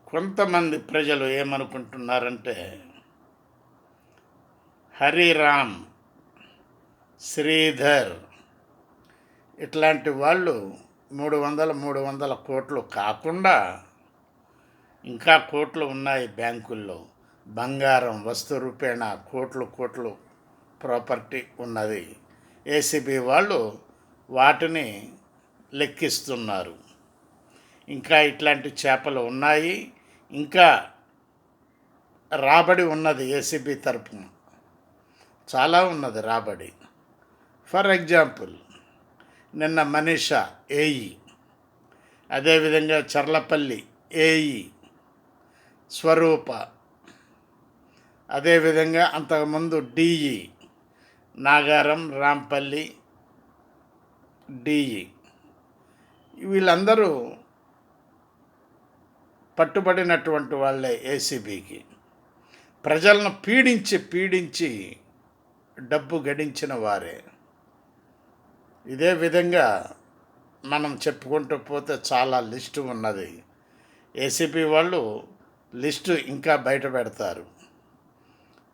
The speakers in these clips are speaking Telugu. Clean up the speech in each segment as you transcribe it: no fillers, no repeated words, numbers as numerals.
కొంతమంది ప్రజలు ఏమనుకుంటున్నారంటే హరిరామ్, శ్రీధర్ ఇట్లాంటి వాళ్ళు 300 కోట్లు కాకుండా ఇంకా కోట్లు ఉన్నాయి బ్యాంకుల్లో. బంగారం వస్తు రూపేణ కోట్లు ప్రాపర్టీ ఉన్నది. ఏసీబీ వాళ్ళు వాటిని లెక్కిస్తున్నారు. ఇంకా ఇట్లాంటి చేపలు ఉన్నాయి. ఇంకా రాబడి ఉన్నది ఏసీబీ తరపున, చాలా ఉన్నది రాబడి. ఫర్ ఎగ్జాంపుల్, నిన్న మనీషా ఏఈ, అదేవిధంగా చర్లపల్లి ఏఈ, స్వరూప, అదేవిధంగా అంతకుముందు డిఈ, నాగారం, రాంపల్లి డిఈ, వీళ్ళందరూ పట్టుబడినటువంటి వాళ్ళే ఏసీబీకి. ప్రజలను పీడించి డబ్బు గడించిన వారే. ఇదే విధంగా మనం చెప్పుకుంటూ పోతే చాలా లిస్టు ఉన్నది. ఏసీబీ వాళ్ళు లిస్టు ఇంకా బయట పెడతారు.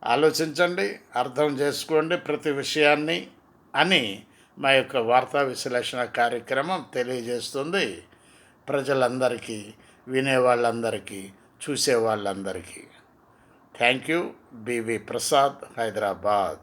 ఆలోచించండి, అర్థం చేసుకోండి ప్రతి విషయాన్ని అని మా యొక్క వార్తా విశ్లేషణ కార్యక్రమం తెలియజేస్తుంది ప్రజలందరికీ, వినేవాళ్ళందరికీ, చూసేవాళ్ళందరికీ. Thank you. BV Prasad, Hyderabad.